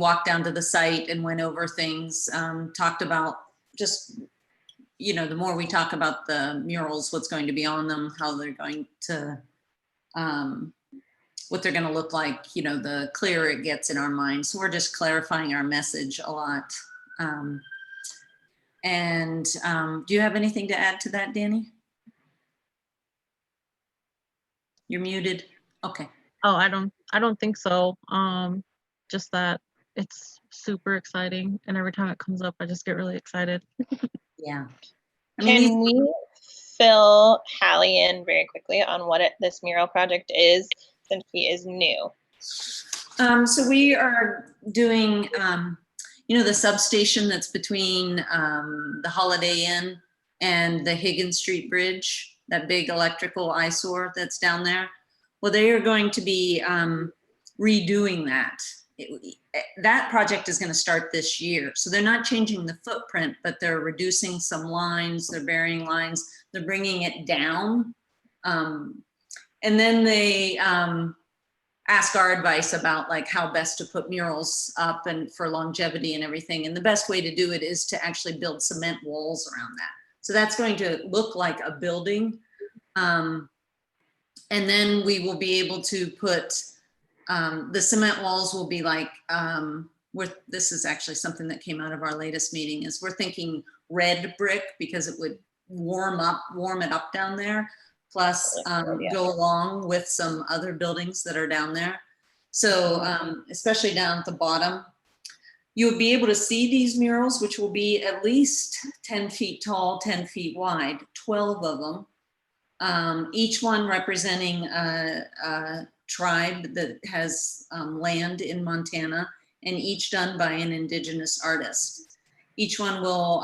walked down to the site and went over things, talked about just, you know, the more we talk about the murals, what's going to be on them, how they're going to, what they're going to look like, you know, the clearer it gets in our minds. So we're just clarifying our message a lot. Do you have anything to add to that, Danny? You're muted. Okay. Oh, I don't think so. Just that it's super exciting, and every time it comes up, I just get really excited. Yeah. Can we fill Hallie in very quickly on what this mural project is, since she is new? So we are doing, you know, the substation that's between the Holiday Inn and the Higgins Street Bridge, that big electrical eyesore that's down there. Well, they are going to be redoing that. That project is going to start this year. So they're not changing the footprint, but they're reducing some lines, they're burying lines, they're bringing it down. And then they ask our advice about like how best to put murals up and for longevity and everything. And the best way to do it is to actually build cement walls around that. So that's going to look like a building. And then we will be able to put, the cement walls will be like, this is actually something that came out of our latest meeting, is we're thinking red brick because it would warm it up down there. Plus go along with some other buildings that are down there. So especially down at the bottom, you would be able to see these murals, which will be at least 10 feet tall, 10 feet wide, 12 of them. Each one representing a tribe that has land in Montana, and each done by an indigenous artist. Each one will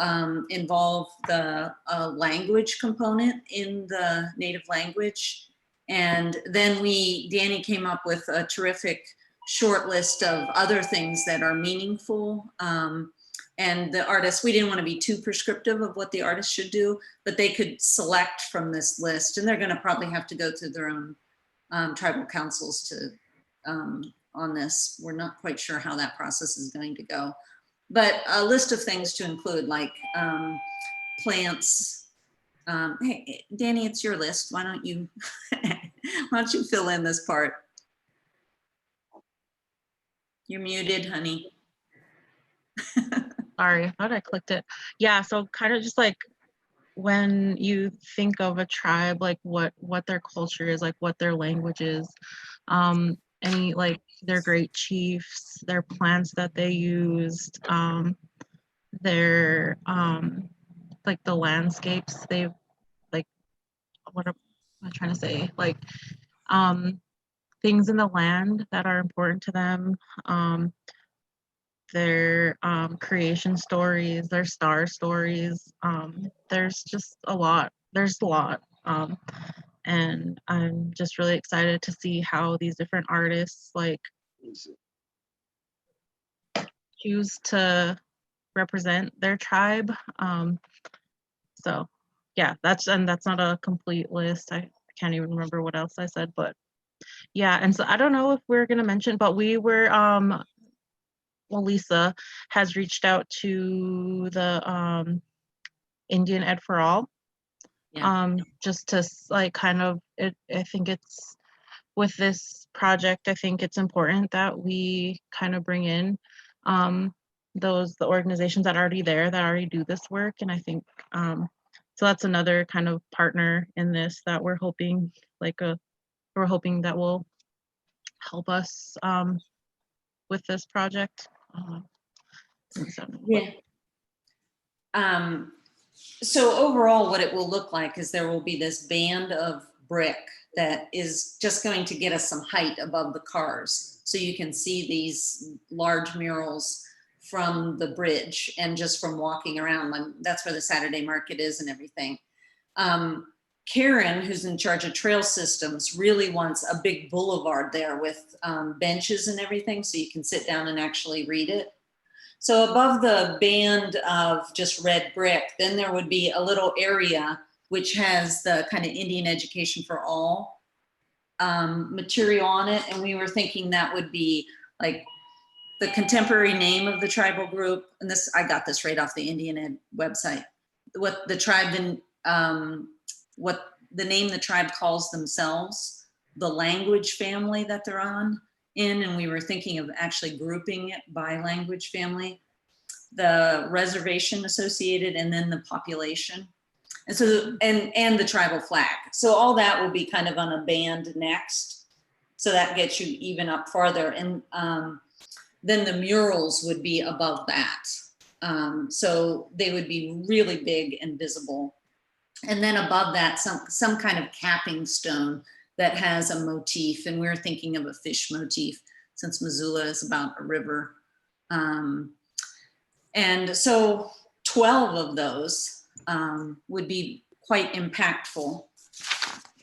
involve the language component in the native language. And then Danny came up with a terrific short list of other things that are meaningful. And the artists, we didn't want to be too prescriptive of what the artist should do, but they could select from this list. And they're going to probably have to go through their own tribal councils to on this. We're not quite sure how that process is going to go. But a list of things to include, like plants. Hey, Danny, it's your list. Why don't you fill in this part? You're muted, honey. Sorry, I thought I clicked it. Yeah, so kind of just like when you think of a tribe, like what their culture is, like what their language is, any like their great chiefs, their plants that they used, their like the landscapes they've, like, what am I trying to say, like things in the land that are important to them, their creation stories, their star stories. There's just a lot. There's a lot. And I'm just really excited to see how these different artists like choose to represent their tribe. So yeah, that's not a complete list. I can't even remember what else I said, but yeah. And so I don't know if we're gonna mention, but we were well, Lisa has reached out to the Indian Ed for All, just to like kind of, I think it's, with this project, I think it's important that we kind of bring in the organizations that are already there, that already do this work. And I think, so that's another kind of partner in this that we're hoping, that will help us with this project. Yeah. So overall, what it will look like is there will be this band of brick that is just going to get us some height above the cars. So you can see these large murals from the bridge and just from walking around. That's where the Saturday market is and everything. Karen, who's in charge of trail systems, really wants a big boulevard there with benches and everything, so you can sit down and actually read it. So above the band of just red brick, then there would be a little area which has the kind of Indian Education for All material on it. And we were thinking that would be like the contemporary name of the tribal group, and this, I got this right off the Indian Ed website, what the tribe what the name the tribe calls themselves, the language family that they're in, and we were thinking of actually grouping it by language family, the reservation associated, and then the population. And so, and the tribal flag. So all that will be kind of on a band next. So that gets you even up farther. And then the murals would be above that. So they would be really big and visible. And then above that, some kind of capping stone that has a motif. And we're thinking of a fish motif since Missoula is about a river. And so 12 of those would be quite impactful.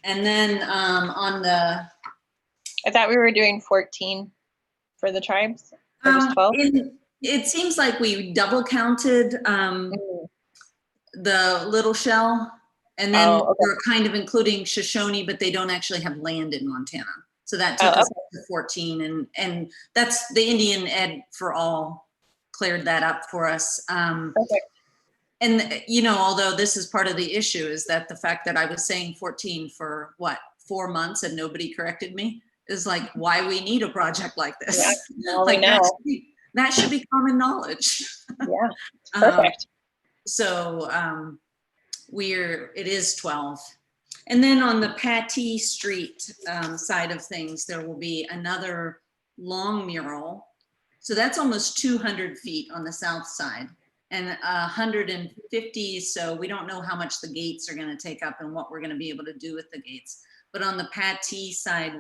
And then on the... I thought we were doing 14 for the tribes. Or just 12? It seems like we double counted the Little Shell, and then we're kind of including Shoshone, but they don't actually have land in Montana. So that took us to 14, and that's the Indian Ed for All cleared that up for us. And you know, although this is part of the issue, is that the fact that I was saying 14 for what, 4 months and nobody corrected me is like why we need a project like this. Yeah, like that should be common knowledge. Yeah, perfect. So it is 12. And then on the Patee Street side of things, there will be another long mural. So that's almost 200 feet on the south side and 150. So we don't know how much the gates are going to take up and what we're going to be able to do with the gates. But on the Patee side,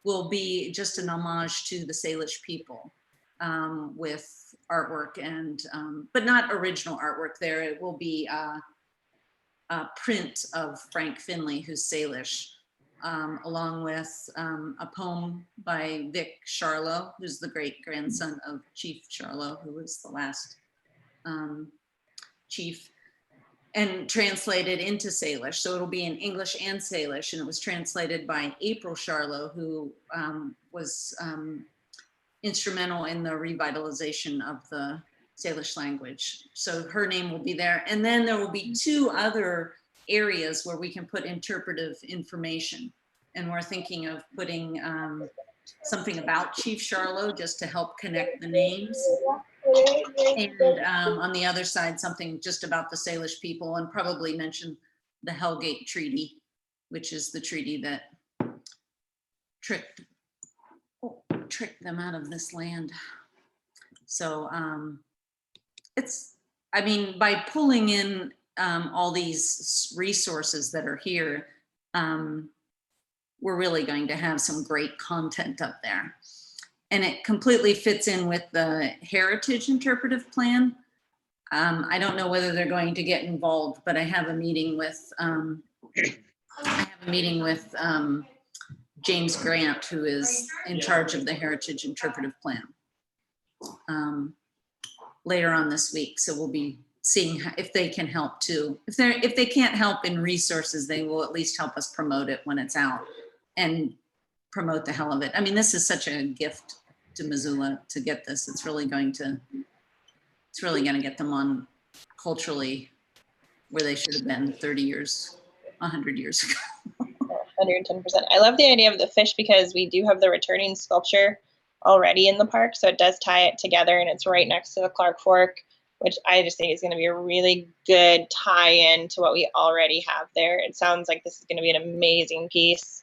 will be just an homage to the Salish people with artwork and, but not original artwork there. It will be a print of Frank Finley, who's Salish, along with a poem by Vic Charlo, who's the great grandson of Chief Charlo, who was the last chief, and translated into Salish. So it'll be in English and Salish, and it was translated by April Charlo, who was instrumental in the revitalization of the Salish language. So her name will be there. And then there will be 2 other areas where we can put interpretive information. And we're thinking of putting something about Chief Charlo just to help connect the names. And on the other side, something just about the Salish people, and probably mention the Hellgate Treaty, which is the treaty that tricked them out of this land. So I mean, by pulling in all these resources that are here, we're really going to have some great content up there. And it completely fits in with the Heritage Interpretive Plan. I don't know whether they're going to get involved, but I have a meeting with James Grant, who is in charge of the Heritage Interpretive Plan, later on this week. So we'll be seeing if they can help too. If they can't help in resources, they will at least help us promote it when it's out and promote the hell of it. I mean, this is such a gift to Missoula to get this. It's really going to get them on culturally where they should have been 30 years, 100 years ago. 110%. I love the idea of the fish because we do have the returning sculpture already in the park. So it does tie it together, and it's right next to the Clark Fork, which I just think is going to be a really good tie-in to what we already have there. It sounds like this is going to be an amazing piece.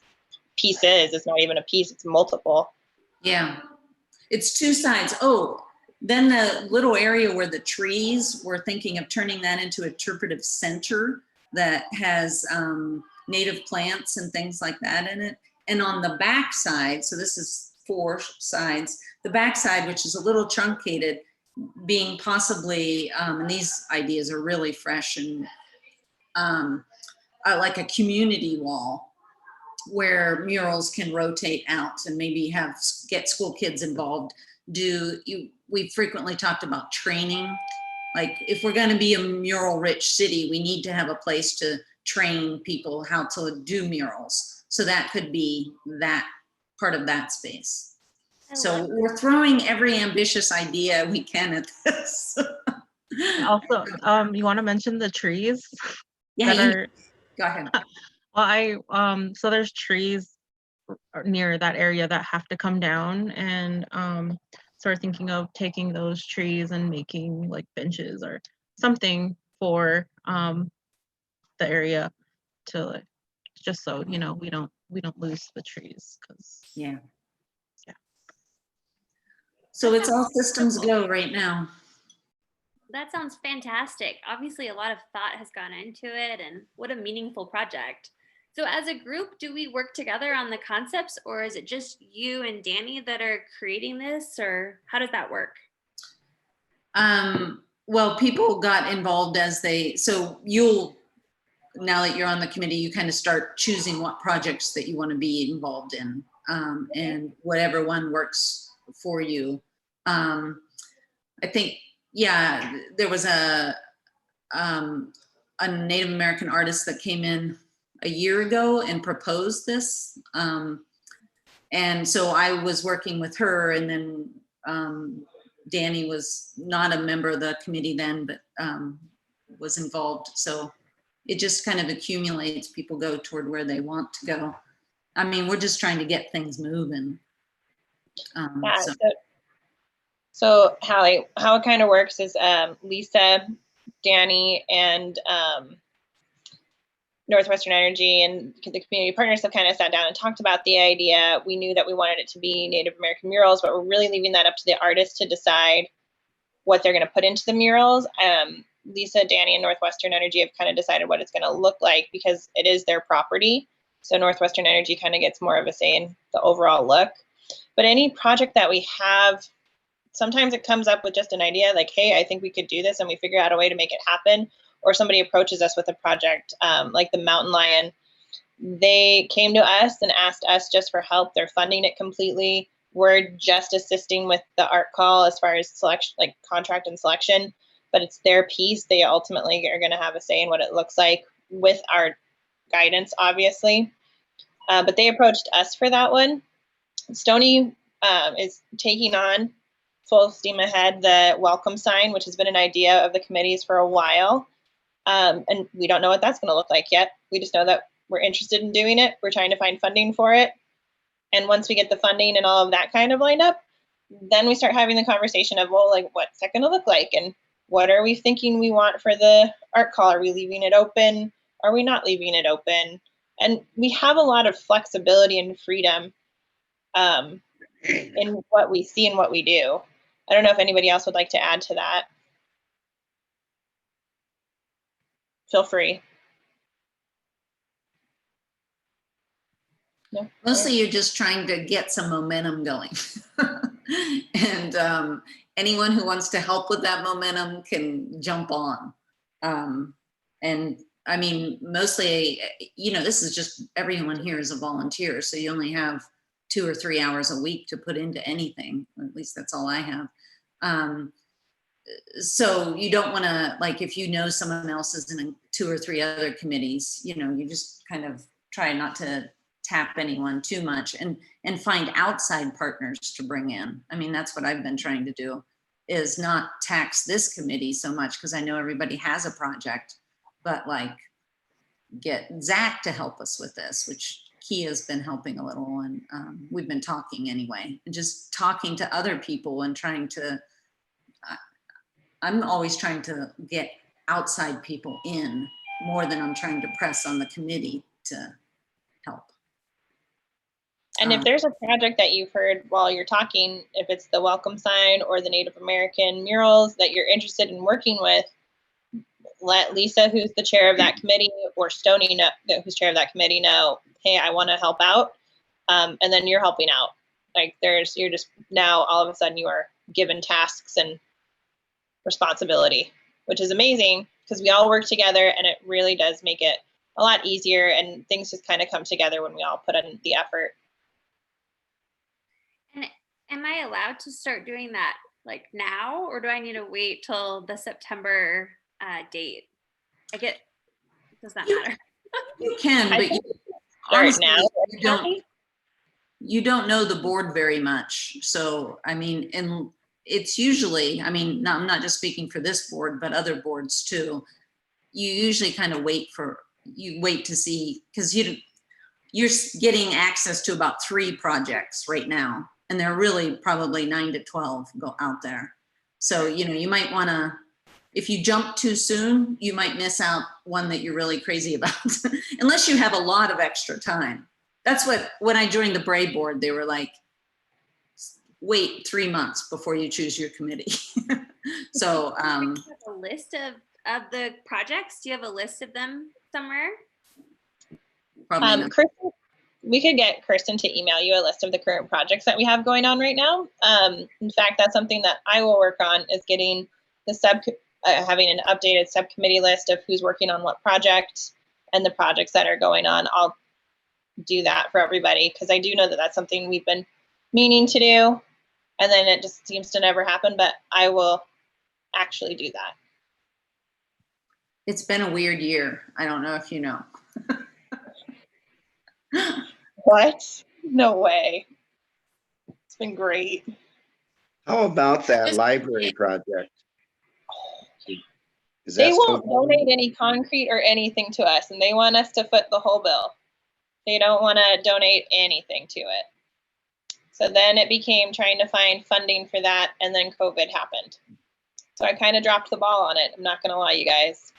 It's not even a piece, it's multiple. Yeah, it's 2 sides. Oh, then the little area where the trees, we're thinking of turning that into an interpretive center that has native plants and things like that in it. And on the back side, so this is 4 sides, the back side, which is a little truncated, being possibly, and these ideas are really fresh, and like a community wall where murals can rotate out and maybe get school kids involved. We frequently talked about training. Like if we're going to be a mural rich city, we need to have a place to train people how to do murals. So that could be that part of that space. So we're throwing every ambitious idea we can at this. Also, you want to mention the trees Yeah, that are, go ahead. well, so there's trees near that area that have to come down, and so we're thinking of taking those trees and making like benches or something for the area to like, just so you know we don't lose the trees, because Yeah. Yeah. So it's all systems go right now. That sounds fantastic. Obviously, a lot of thought has gone into it, and what a meaningful project. So, as a group, do we work together on the concepts, or is it just you and Danny that are creating this, or how does that work? Well, people got involved as so now that you're on the committee, you kind of start choosing what projects that you want to be involved in, and whatever one works for you. I think, yeah, there was a Native American artist that came in a year ago and proposed this. And so I was working with her, and then Danny was not a member of the committee then, but was involved. So it just kind of accumulates. People go toward where they want to go. I mean, we're just trying to get things moving. Yeah. So Hallie, how it kind of works is Lisa, Danny, and Northwestern Energy and the community partners have kind of sat down and talked about the idea. We knew that we wanted it to be Native American murals, but we're really leaving that up to the artists to decide what they're going to put into the murals. Lisa, Danny, and Northwestern Energy have kind of decided what it's going to look like because it is their property. So Northwestern Energy kind of gets more of a say in the overall look. But any project that we have, sometimes it comes up with just an idea like, hey, I think we could do this, and we figure out a way to make it happen. Or somebody approaches us with a project like the Mountain Lion. They came to us and asked us just for help. They're funding it completely. We're just assisting with the art call as far as selection, like contract and selection, but it's their piece. They ultimately are going to have a say in what it looks like with our guidance, obviously. But they approached us for that one. Stony is taking on full steam ahead the welcome sign, which has been an idea of the committees for a while. And we don't know what that's going to look like yet. We just know that we're interested in doing it. We're trying to find funding for it. And once we get the funding and all of that kind of lined up, then we start having the conversation of, well, like, what's that going to look like? And what are we thinking we want for the art call? Are we leaving it open? Are we not leaving it open? And we have a lot of flexibility and freedom in what we see and what we do. I don't know if anybody else would like to add to that. Feel free. No? Mostly you're just trying to get some momentum going. And anyone who wants to help with that momentum can jump on. And I mean, mostly, this is just, everyone here is a volunteer. So you only have 2 or 3 hours a week to put into anything. At least that's all I have. So you don't want to, like, if someone else is in 2 or 3 other committees, you just kind of try not to tap anyone too much, and find outside partners to bring in. I mean, that's what I've been trying to do, is not tax this committee so much, because I know everybody has a project, but like get Zach to help us with this, which Kia's been helping a little, and we've been talking anyway, and just talking to other people and trying to, I'm always trying to get outside people in more than I'm trying to press on the committee to help. And if there's a project that you've heard while you're talking, if it's the welcome sign or the Native American murals that you're interested in working with, let Lisa, who's the chair of that committee, or Stony, who's chair of that committee, know, hey, I want to help out. And then you're helping out. Like you're just now all of a sudden you are given tasks and responsibility, which is amazing because we all work together, and it really does make it a lot easier, and things just kind of come together when we all put in the effort. And am I allowed to start doing that like now, or do I need to wait till the September date? Does that matter? You can, but start now. you don't. you don't know the board very much. So, I mean, and it's usually, I mean, I'm not just speaking for this board, but other boards too. You usually kind of wait to see, because you're getting access to about 3 projects right now, and there are really probably 9 to 12 go out there. So, you might want to, if you jump too soon, you might miss out one that you're really crazy about, unless you have a lot of extra time. That's when I joined the Bray board, they were like, wait 3 months before you choose your committee. So, Do you have a list of the projects? Do you have a list of them somewhere? probably not. Kristen, we could get Kirsten to email you a list of the current projects that we have going on right now. In fact, that's something that I will work on, is getting the having an updated subcommittee list of who's working on what project and the projects that are going on. I'll do that for everybody, because I do know that that's something we've been meaning to do, and then it just seems to never happen, but I will actually do that. It's been a weird year. I don't know if you know. What? No way. It's been great. How about that Just- library project? Is They that won't still donate any concrete or anything to us, and they want us to foot the whole bill. They don't want to donate anything to it. So then it became trying to find funding for that, and then COVID happened. So I kind of dropped the ball on it. I'm not going to lie, you guys.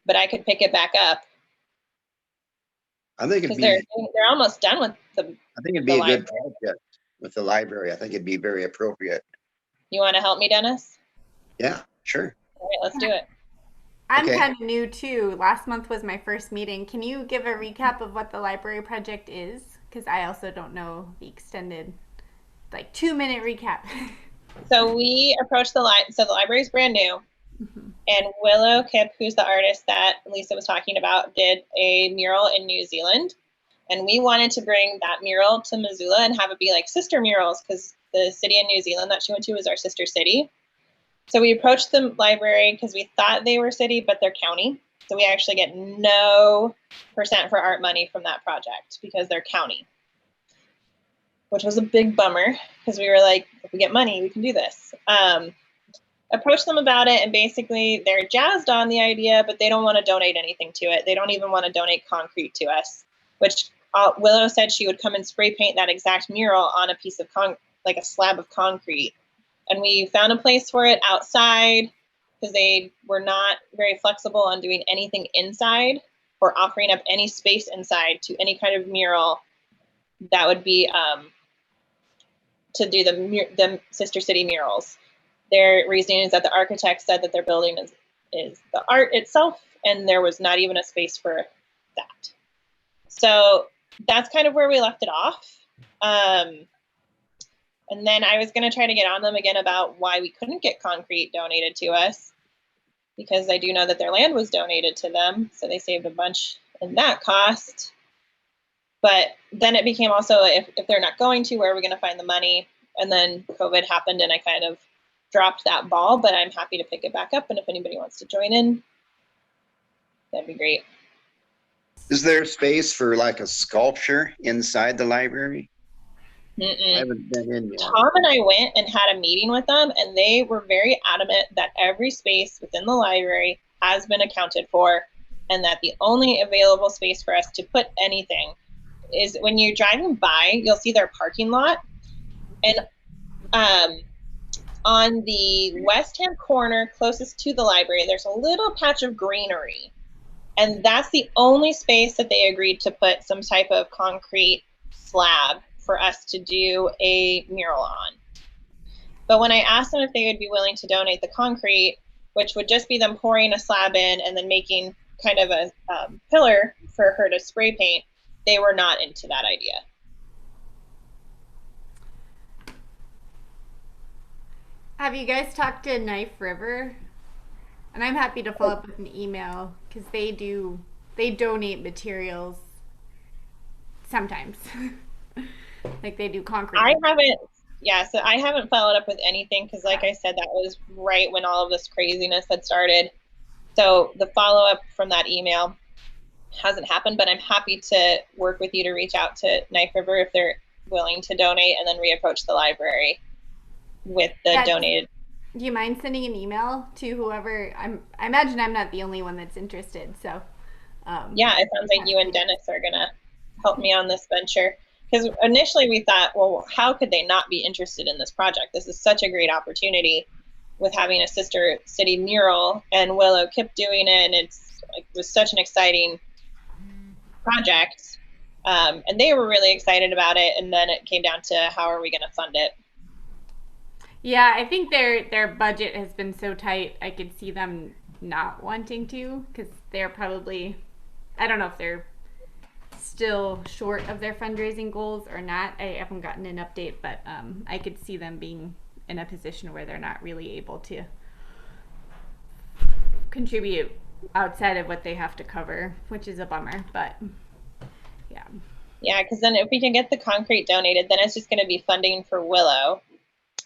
But I could pick it back up, I think it'd because be, they're almost done with the. I think it'd be a good project with the library. I think it'd be very appropriate. You want to help me, Dennis? Yeah, sure. All right, let's do it. I'm Okay. kind of new too. Last month was my first meeting. Can you give a recap of what the library project is? Because I also don't know the extended, like 2-minute recap. So we approached the so the library's brand new, and Willow Kip, who's the artist that Lisa was talking about, did a mural in New Zealand, and we wanted to bring that mural to Missoula and have it be like sister murals, because the city in New Zealand that she went to was our sister city. So we approached the library because we thought they were city, but they're county. So we actually get no % for art money from that project because they're county, which was a big bummer, because we were like, if we get money, we can do this. Approached them about it, and basically they're jazzed on the idea, but they don't want to donate anything to it. They don't even want to donate concrete to us, which Willow said she would come and spray paint that exact mural on a piece of like a slab of concrete. And we found a place for it outside, because they were not very flexible on doing anything inside or offering up any space inside to any kind of mural that would be to do the sister city murals. Their reasoning is that the architect said that their building is the art itself, and there was not even a space for that. So that's kind of where we left it off. And then I was going to try to get on them again about why we couldn't get concrete donated to us, because I do know that their land was donated to them, so they saved a bunch in that cost. But then it became also, if they're not going to, where are we going to find the money? And then COVID happened, and I kind of dropped that ball, but I'm happy to pick it back up. And if anybody wants to join in, that'd be great. Is there space for like a sculpture inside the library? I Mm-mm. haven't been in yet. Tom and I went and had a meeting with them, and they were very adamant that every space within the library has been accounted for, and that the only available space for us to put anything is when you're driving by, you'll see their parking lot. And on the west-hand corner closest to the library, there's a little patch of greenery. And that's the only space that they agreed to put some type of concrete slab for us to do a mural on. But when I asked them if they would be willing to donate the concrete, which would just be them pouring a slab in and then making kind of a pillar for her to spray paint, they were not into that idea. Have you guys talked to Knife River? And I'm happy to follow up with an email, because they donate materials sometimes. Like they do concrete. I haven't followed up with anything, because like I said, that was right when all of this craziness had started. So the follow-up from that email hasn't happened, but I'm happy to work with you to reach out to Knife River if they're willing to donate, and then reapproach the library with the Yeah, donated. do you mind sending an email to whoever? I imagine I'm not the only one that's interested. So Yeah, it sounds like you and Dennis are gonna help me on this venture. Because initially we thought, well, how could they not be interested in this project? This is such a great opportunity with having a sister city mural, and Willow kept doing it, and it was such an exciting project. And they were really excited about it. And then it came down to how are we going to fund it? yeah, I think their budget has been so tight. I could see them not wanting to, because they're probably, I don't know if they're still short of their fundraising goals or not. I haven't gotten an update, but I could see them being in a position where they're not really able to contribute outside of what they have to cover, which is a bummer. But yeah. Yeah, because then if we can get the concrete donated, then it's just going to be funding for Willow,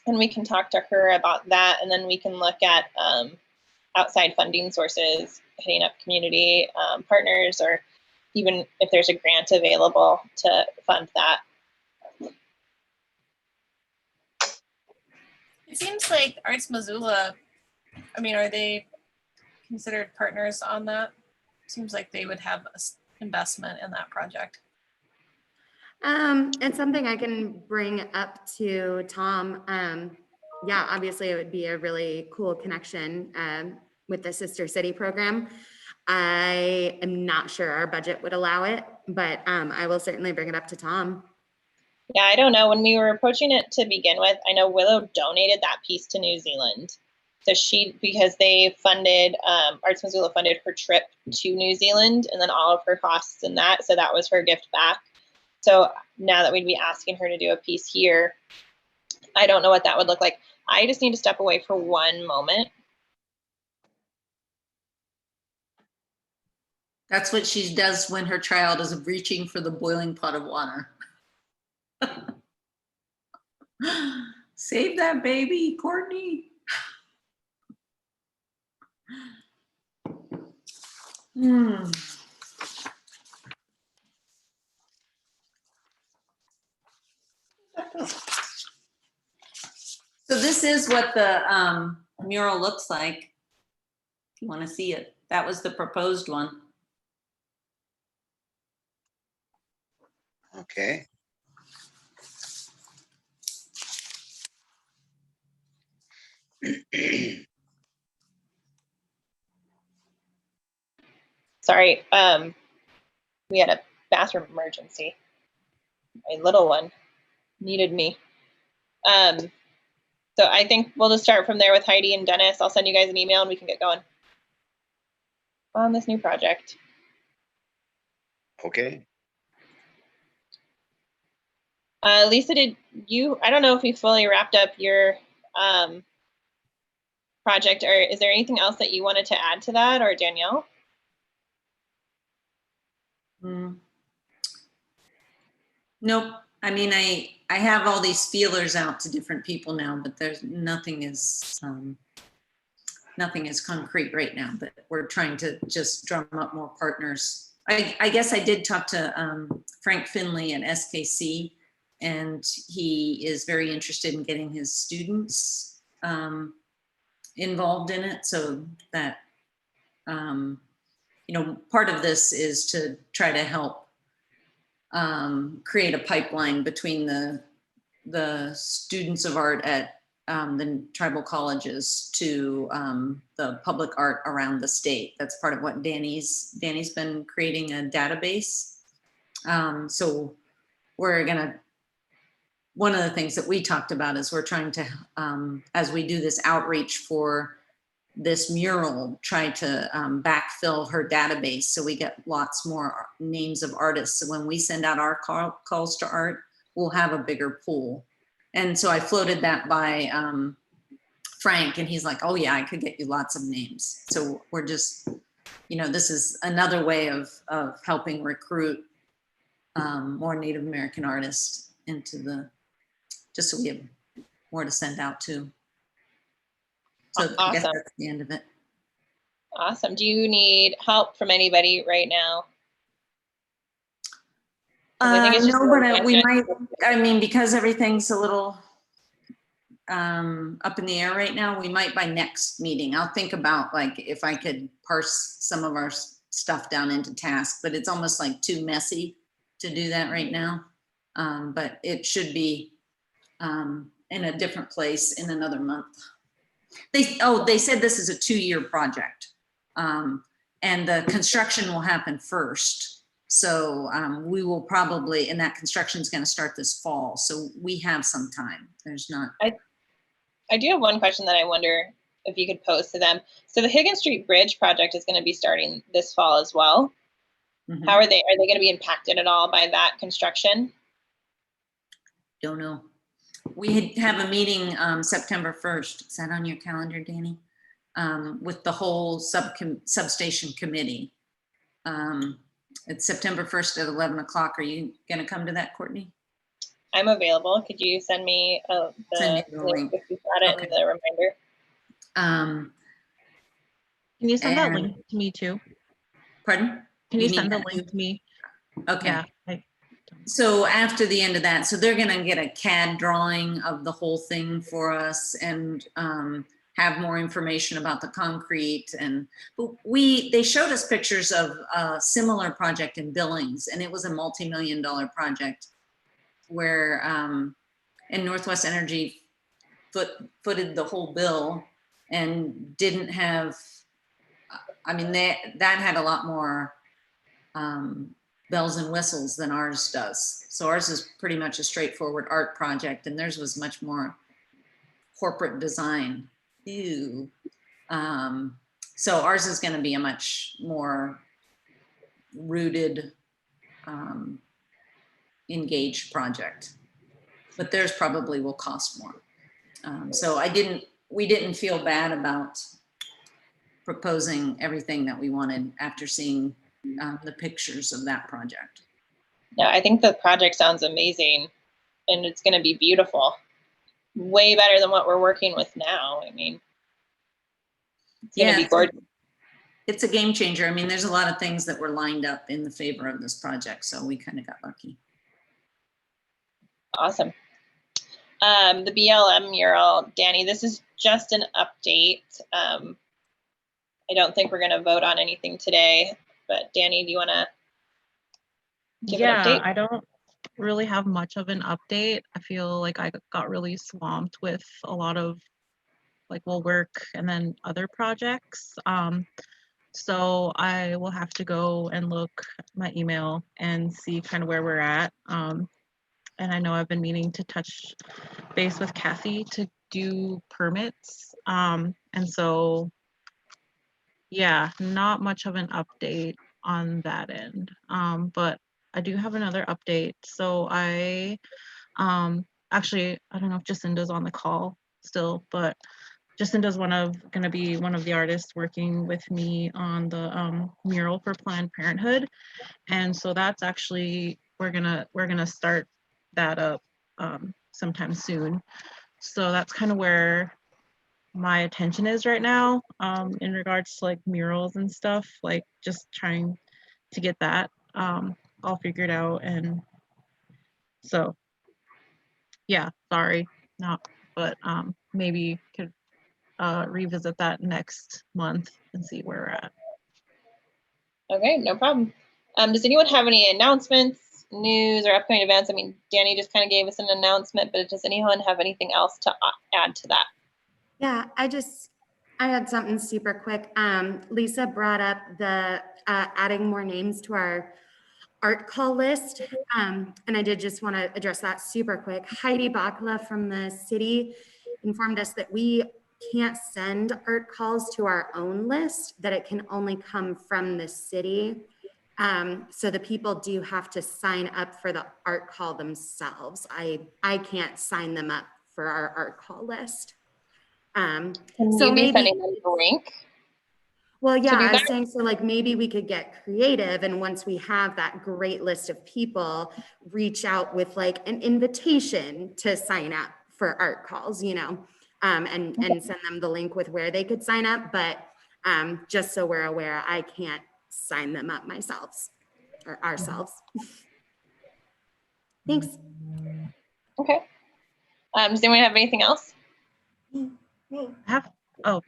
and we can talk to her about that, and then we can look at outside funding sources, hitting up community partners, or even if there's a grant available to fund that. It seems like Arts Missoula, I mean, are they considered partners on that? Seems like they would have investment in that project. It's something I can bring up to Tom. Yeah, obviously it would be a really cool connection with the Sister City program. I am not sure our budget would allow it, but I will certainly bring it up to Tom. Yeah, I don't know. When we were approaching it to begin with, I know Willow donated that piece to New Zealand. So because they funded, Arts Missoula funded her trip to New Zealand and then all of her costs in that. So that was her gift back. So now that we'd be asking her to do a piece here, I don't know what that would look like. I just need to step away for one moment. That's what she does when her child is reaching for the boiling pot of water. Save that baby, Courtney. So this is what the mural looks like. If you want to see it, that was the proposed one. Okay. Sorry, we had a bathroom emergency. My little one needed me. So I think we'll just start from there with Heidi and Dennis. I'll send you guys an email and we can get going on this new project. Okay. Lisa, I don't know if we fully wrapped up your project, or is there anything else that you wanted to add to that, or Danielle? Nope. I mean, I have all these feelers out to different people now, but there's nothing is concrete right now, but we're trying to just drum up more partners. I guess I did talk to Frank Finley at SKC, and he is very interested in getting his students involved in it, so that you know, part of this is to try to help create a pipeline between the students of art at the tribal colleges to the public art around the state. That's part of what Danny's been creating a database. So we're gonna, one of the things that we talked about is we're trying to, as we do this outreach for this mural, try to backfill her database so we get lots more names of artists. So when we send out our calls to art, we'll have a bigger pool. And so I floated that by Frank, and he's like, oh yeah, I could get you lots of names. So we're just, you know, this is another way of helping recruit more Native American artists into the, just so we have more to send out to. So Awesome. I guess that's the end of it. Awesome. Do you need help from anybody right now I think it's just No, but we organic. might, I mean, because everything's a little up in the air right now, we might by next meeting. I'll think about like if I could parse some of our stuff down into tasks, but it's almost like too messy to do that right now. But it should be in a different place in another month. They said this is a 2-year project. And the construction will happen first. So we will probably, and that construction is going to start this fall. So we have some time. There's not. I do have one question that I wonder if you could pose to them. So the Higgins Street Bridge project is going to be starting this fall as well. Mhm. How are they going to be impacted at all by that construction? Don't know. We have a meeting September 1st. Is that on your calendar, Danny? With the whole substation committee. It's September 1st at 11 o'clock. Are you going to come to that, Courtney? I'm available. Could you send me Send the you the link. if you got it Okay. and the reminder? Can you send that And- link to me too? Pardon? Can you need send the that link to me? Okay. Yeah. So after the end of that, so they're gonna get a CAD drawing of the whole thing for us and have more information about the concrete. And but they showed us pictures of a similar project in Billings, and it was a multi-million-dollar project where and Northwest Energy footed the whole bill and didn't have, I mean, that had a lot more bells and whistles than ours does. So ours is pretty much a straightforward art project, and theirs was much more corporate design. Ew. So ours is going to be a much more rooted, engaged project, but theirs probably will cost more. So we didn't feel bad about proposing everything that we wanted after seeing the pictures of that project. No, I think the project sounds amazing, and it's going to be beautiful. Way better than what we're working with now. I mean, it's going to be gorgeous. It's a game changer. I mean, there's a lot of things that were lined up in the favor of this project, so we kind of got lucky. Awesome. The BLM mural, Danny, this is just an update. I don't think we're going to vote on anything today, but Danny, do you want to give an update? I don't really have much of an update. I feel like I got really swamped with a lot of work and then other projects. So I will have to go and look at my email and see kind of where we're at. And I know I've been meaning to touch base with Kathy to do permits. And so, yeah, not much of an update on that end. But I do have another update. So I actually, I don't know if Jacinda's on the call still, but Jacinda's gonna be one of the artists working with me on the mural for Planned Parenthood. And so that's actually, we're gonna start that up sometime soon. So that's kind of where my attention is right now in regards to like murals and stuff, like just trying to get that all figured out. And so yeah, sorry, but maybe could revisit that next month and see where we're at. Okay, no problem. Does anyone have any announcements, news, or upcoming events? I mean, Danny just kind of gave us an announcement, but does anyone have anything else to add to that? Yeah, I had something super quick. Lisa brought up the adding more names to our art call list. And I did just want to address that super quick. Heidi Bakla from the city informed us that we can't send art calls to our own list, that it can only come from the city. So the people do have to sign up for the art call themselves. I can't sign them up for our art call list. Can so you be maybe sending them the link? Well, yeah, do I was that? saying, so like maybe we could get creative, and once we have that great list of people, reach out with like an invitation to sign up for art calls, you know, and send them the link with where they could sign up. But just so we're aware, I can't sign them up myself or ourselves. Thanks. Okay. Does anyone have anything else? Me. Oh,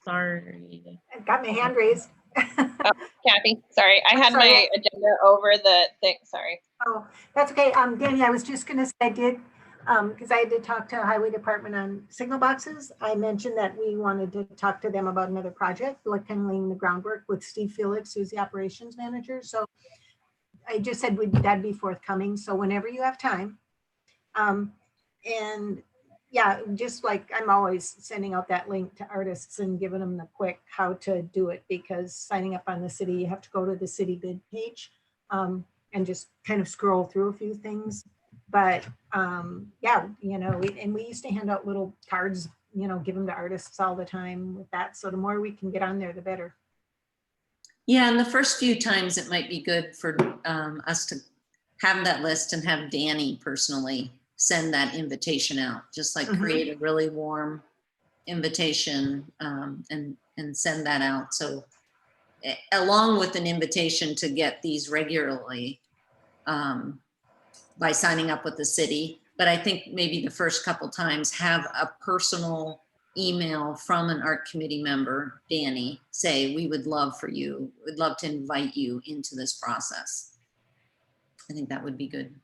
sorry. I've got my hand raised. Kathy, sorry. I had Sorry. my agenda over the thing. Sorry. Oh, that's okay. Danny, I was just gonna say I did, because I had to talk to Highway Department on signal boxes. I mentioned that we wanted to talk to them about another project, like kind of laying the groundwork with Steve Felix, who's the operations manager. So I just said that'd be forthcoming. So whenever you have time. And yeah, just like I'm always sending out that link to artists and giving them the quick how to do it, because signing up on the city, you have to go to the city bid page and just kind of scroll through a few things. But yeah, and we used to hand out little cards, give them to artists all the time with that. So the more we can get on there, the better. Yeah, and the first few times it might be good for us to have that list and have Danny personally send that invitation out, just like create a really warm invitation and send that out. So along with an invitation to get these regularly by signing up with the city. But I think maybe the first couple times have a personal email from an art committee member, Danny, say, we would love for you, we'd love to invite you into this process. I think that would be good.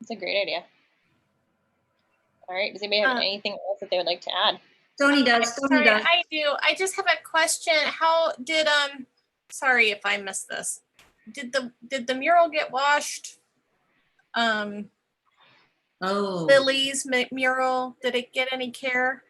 It's a great idea. All right. Does anybody have anything else that they would like to add? Tony does. Tony does. I do. I just have a question. How did sorry if I missed this. Did the mural get washed? Lily's mural, did it get any care?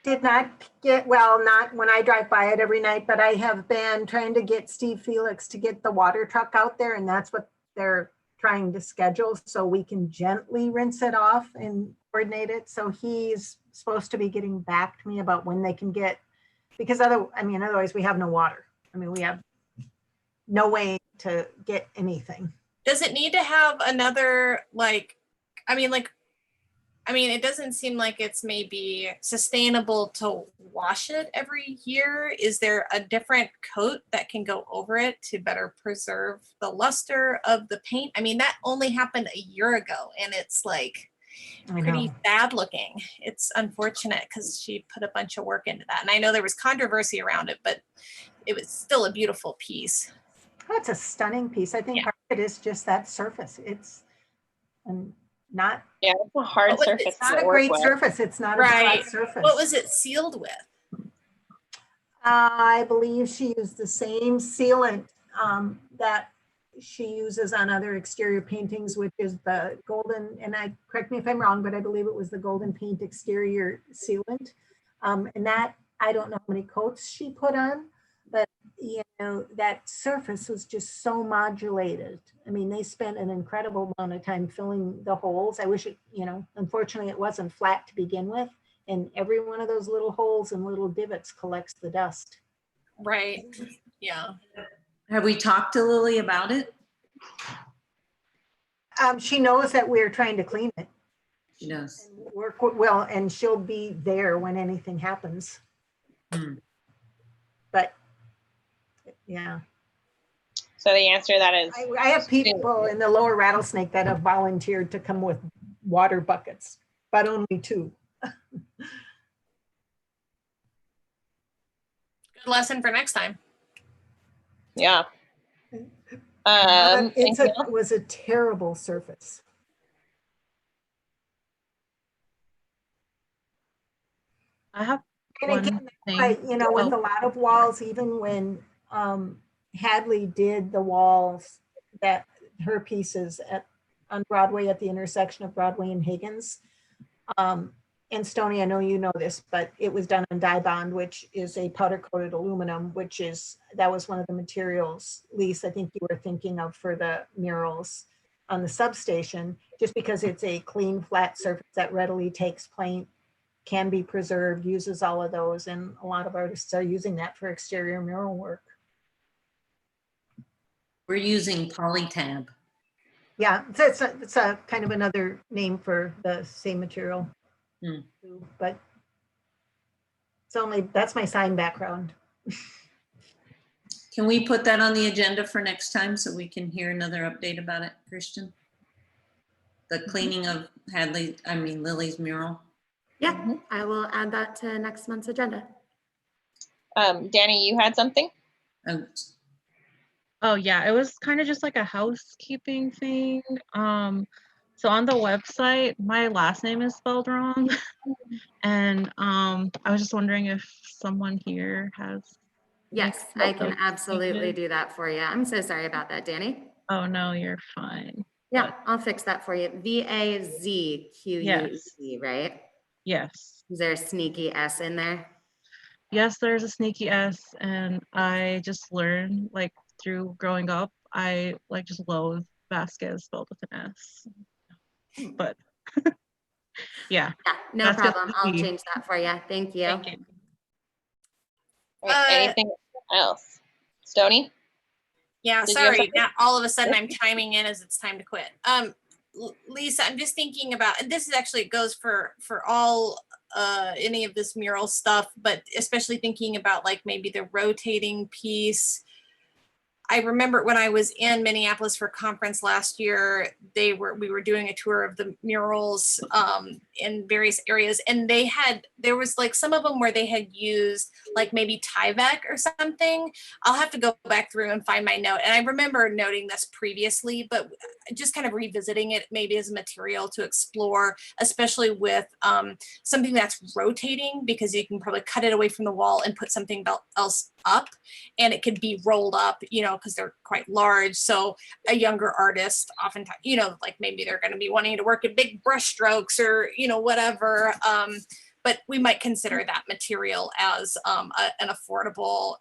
Did not get, well, not when I drive by it every night, but I have been trying to get Steve Felix to get the water truck out there, and that's what they're trying to schedule so we can gently rinse it off and coordinate it. So he's supposed to be getting back to me about when they can get, because otherwise we have no water. I mean, we have no way to get anything. Does it need to have another, it doesn't seem like it's maybe sustainable to wash it every year. Is there a different coat that can go over it to better preserve the luster of the paint? I mean, that only happened a year ago and it's like pretty bad looking. It's unfortunate because she put a bunch of work into that. And I know there was controversy around it, but it was still a beautiful piece. Oh, it's a stunning piece. I think part of it is just that surface. It's not. Yeah, it's a hard surface. It's not a great surface. It's not a flat surface. What was it sealed with? I believe she used the same sealant that she uses on other exterior paintings, which is the golden, and correct me if I'm wrong, but I believe it was the golden paint exterior sealant. And that, I don't know how many coats she put on, but that surface was just so modulated. I mean, they spent an incredible amount of time filling the holes. I wish it, unfortunately it wasn't flat to begin with. And every one of those little holes and little divots collects the dust. Right, yeah. Have we talked to Lily about it? She knows that we're trying to clean it. She does. And work well, and she'll be there when anything happens. But yeah. So the answer to that is I have people in the lower Rattlesnake that have volunteered to come with water buckets, but only 2. Good lesson for next time. Yeah. It was a terrible surface. I have and again, with a lot of walls, even when Hadley did the walls, that her pieces on Broadway at the intersection of Broadway and Higgins. And Stoney, I know you know this, but it was done on dye bond, which is a powder coated aluminum, that was one of the materials, Lisa, I think you were thinking of for the murals on the substation, just because it's a clean, flat surface that readily takes paint, can be preserved, uses all of those, and a lot of artists are using that for exterior mural work. We're using polytab. Yeah, it's a kind of another name for the same material. But it's that's my sign background. Can we put that on the agenda for next time so we can hear another update about it, Christian? The cleaning of Lily's mural. Yeah, I will add that to next month's agenda. Danny, you had something? Oh yeah, it was kind of just like a housekeeping thing. So on the website, my last name is spelled wrong. And I was just wondering if someone here has. Yes, I can absolutely do that for you. I'm so sorry about that, Danny. Oh no, you're fine. Yeah, But I'll fix that for you. VAZQUEZ, right? yes. Is there a sneaky S in there? Yes, there's a sneaky S, and I just learned like through growing up, I like just loathe Vasquez spelled with an S. But yeah. Yeah, no That's just problem. the I'll key. change that for you. Thank you. Thank you. Anything else? Stoney? Yeah, Did you have sorry. something? Now all of a sudden I'm chiming in as it's time to quit. Lisa, I'm just thinking about, and this is actually goes for all any of this mural stuff, but especially thinking about like maybe the rotating piece. I remember when I was in Minneapolis for a conference last year, we were doing a tour of the murals in various areas, and there was like some of them where they had used like maybe Tyvek or something. I'll have to go back through and find my note. And I remember noting this previously, but just kind of revisiting it maybe as a material to explore, especially with something that's rotating, because you can probably cut it away from the wall and put something else up, and it could be rolled up, because they're quite large. So a younger artist, oftentimes, like maybe they're going to be wanting to work at big brush strokes or, whatever. But we might consider that material as an affordable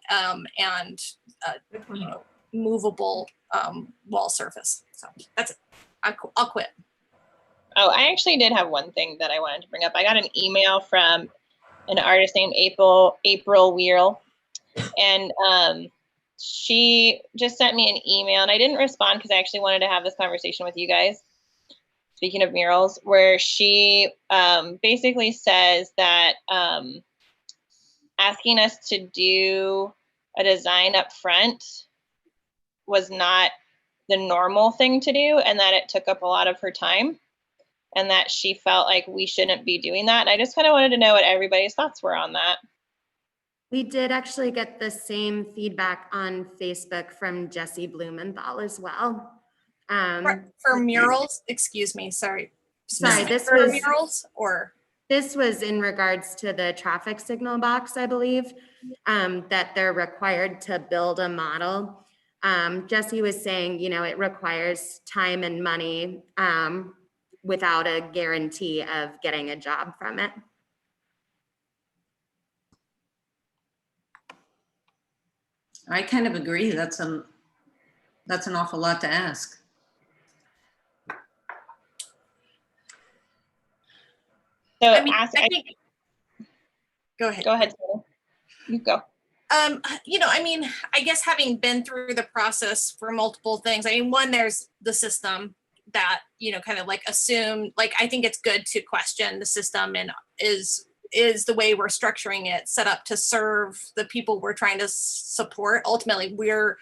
and movable wall surface. So that's it. I'll quit. Oh, I actually did have one thing that I wanted to bring up. I got an email from an artist named April Wheel, and she just sent me an email, and I didn't respond because I actually wanted to have this conversation with you guys. Speaking of murals, where she basically says that asking us to do a design up front was not the normal thing to do, and that it took up a lot of her time, and that she felt like we shouldn't be doing that. And I just kind of wanted to know what everybody's thoughts were on that. We did actually get the same feedback on Facebook from Jesse Blumenthal as well. For murals, excuse me, sorry. Sorry, this For was murals or? This was in regards to the traffic signal box, I believe, that they're required to build a model. Jesse was saying, it requires time and money without a guarantee of getting a job from it. I kind of agree. That's an awful lot to ask. So I think. Go ahead. Go ahead. You go. I guess having been through the process for multiple things, one, there's the system that, kind of like assume, like, I think it's good to question the system, and is the way we're structuring it set up to serve the people we're trying to support. Ultimately, we're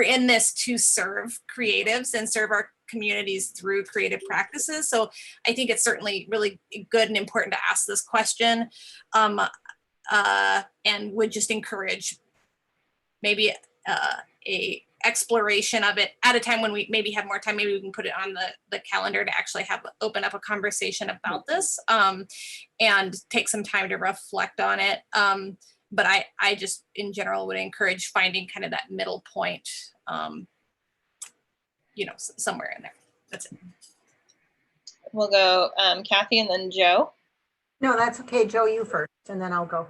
in this to serve creatives and serve our communities through creative practices. So I think it's certainly really good and important to ask this question, and would just encourage maybe a exploration of it at a time when we maybe have more time. Maybe we can put it on the calendar to actually open up a conversation about this, and take some time to reflect on it. But I just in general would encourage finding kind of that middle point, somewhere in there. That's it. We'll go Kathy and then Joe. No, that's okay. Joe, you first, and then I'll go.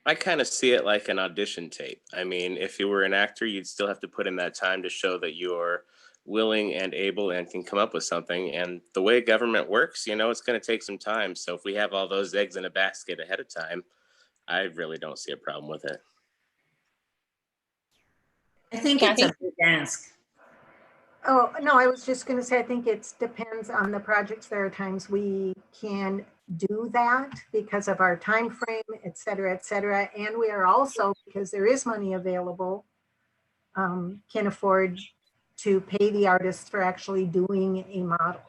I kind of see it like an audition tape. I mean, if you were an actor, you'd still have to put in that time to show that you're willing and able and can come up with something. And the way government works, it's going to take some time. So if we have all those eggs in a basket ahead of time, I really don't see a problem with it. I think it's a big ask. Oh, no, I was just going to say, I think it depends on the projects. There are times we can do that because of our time frame, et cetera, et cetera. And we are also, because there is money available, can afford to pay the artists for actually doing a model.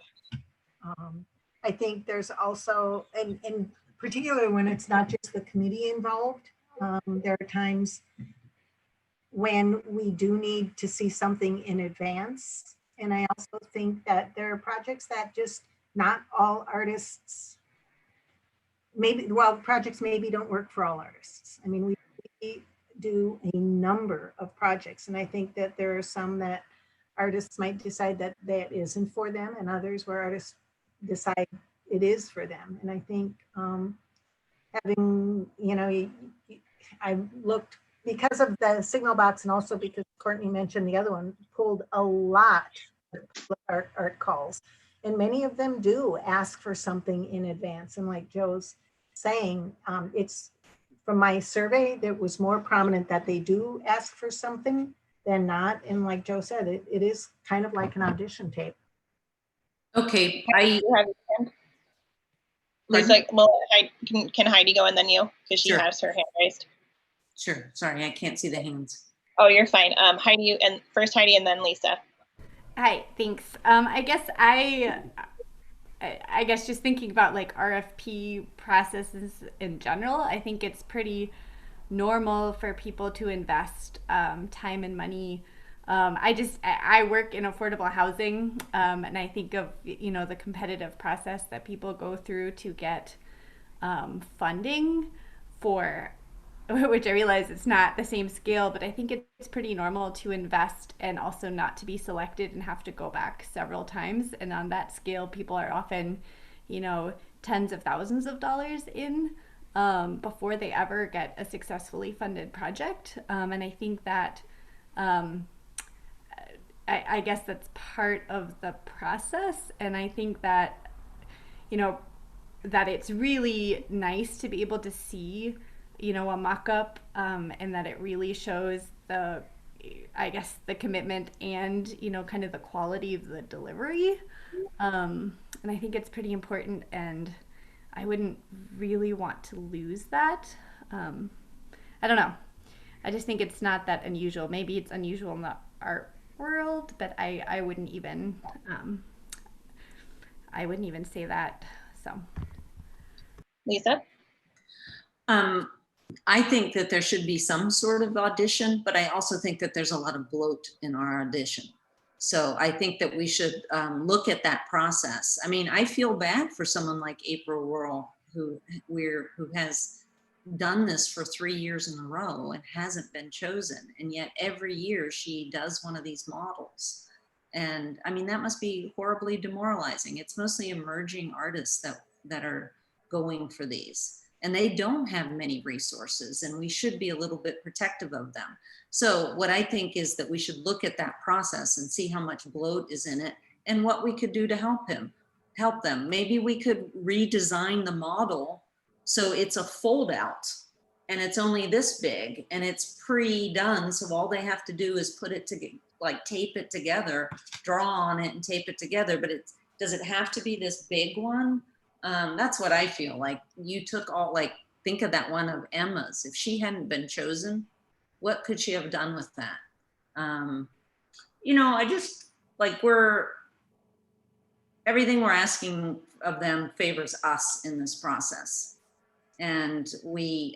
I think there's also, and particularly when it's not just the committee involved, there are times when we do need to see something in advance. And I also think that there are projects that just not all artists, maybe, well, projects maybe don't work for all artists. I mean, we do a number of projects, and I think that there are some that artists might decide that that isn't for them, and others where artists decide it is for them. And I think having, you know, I looked, because of the signal box and also because Courtney mentioned the other one, pulled a lot of art calls. And many of them do ask for something in advance. And like Joe's saying, it's, from my survey, that was more prominent that they do ask for something than not. And like Joe said, it is kind of like an audition tape. Okay, Lisa, well, can Heidi go and then you, because she Sure. has her hand raised. Sure, sorry, I can't see the hands. Oh, you're fine. Heidi, and first Heidi and then Lisa. Hi, thanks. I guess just thinking about like RFP processes in general, I think it's pretty normal for people to invest time and money. I work in affordable housing, and I think of, you know, the competitive process that people go through to get funding for, which I realize it's not the same scale, but I think it's pretty normal to invest and also not to be selected and have to go back several times. And on that scale, people are often, you know, tens of thousands of dollars in before they ever get a successfully funded project. And I think that I guess that's part of the process. And I think that, you know, that it's really nice to be able to see, you know, a mock-up, and that it really shows the, I guess, the commitment and, you know, kind of the quality of the delivery. And I think it's pretty important, and I wouldn't really want to lose that. I don't know. I just think it's not that unusual. Maybe it's unusual in the art world, but I wouldn't even say that. So, Lisa? I think that there should be some sort of audition, but I also think that there's a lot of bloat in our audition. So I think that we should look at that process. I mean, I feel bad for someone like April Worrell, who has done this for 3 years in a row and hasn't been chosen. And yet every year she does one of these models. And I mean, that must be horribly demoralizing. It's mostly emerging artists that are going for these. And they don't have many resources, and we should be a little bit protective of them. So what I think is that we should look at that process and see how much bloat is in it and what we could do to help them. Maybe we could redesign the model so it's a fold out and it's only this big and it's pre-done. So all they have to do is put it together, like tape it together, draw on it and tape it together. But does it have to be this big one? That's what I feel like. You took all, like, think of that one of Emma's. If she hadn't been chosen, what could she have done with that? You know, I just, like, everything we're asking of them favors us in this process. And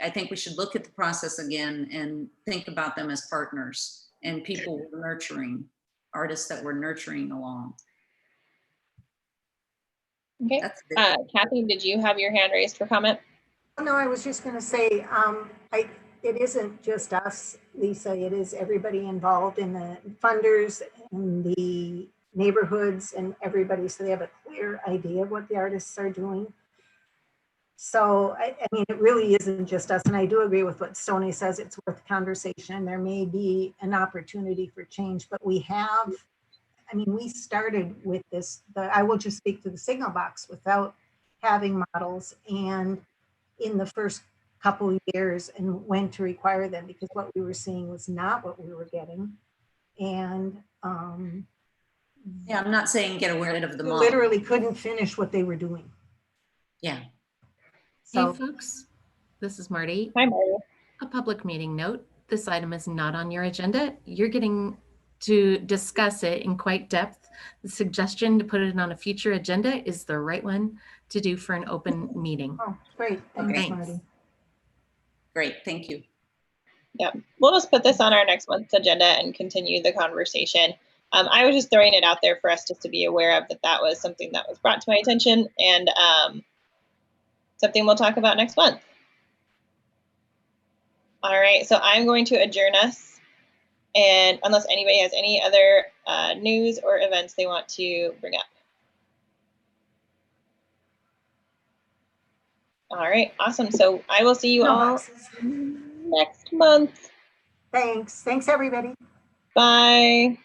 I think we should look at the process again and think about them as partners and people we're nurturing, artists that we're nurturing along. Okay. Kathy, did you have your hand raised for comment? No, I was just going to say, it isn't just us, Lisa. It is everybody involved in the funders and the neighborhoods and everybody, so they have a clear idea of what the artists are doing. So, I mean, it really isn't just us. And I do agree with what Stoney says. It's worth conversation. There may be an opportunity for change, but we started with this, I will just speak to the signal box without having models, and in the first couple of years, and went to require them because what we were seeing was not what we were getting. And yeah, I'm not saying get rid of the model. Literally couldn't finish what they were doing. Yeah. So, hey folks, this is Marty. Hi, Marty. A public meeting note. this item is not on your agenda, you're getting to discuss it in quite depth. The suggestion to put it on a future agenda is the right one to do for an open meeting. Oh, great. Thanks, Okay. Marty. Great, thank you. Yeah, we'll just put this on our next month's agenda and continue the conversation. I was just throwing it out there for us just to be aware of that was something that was brought to my attention and something we'll talk about next month. All right, so I'm going to adjourn us. And unless anybody has any other news or events they want to bring up. All right, awesome. So I will see you all next month. Thanks. Thanks, everybody. Bye.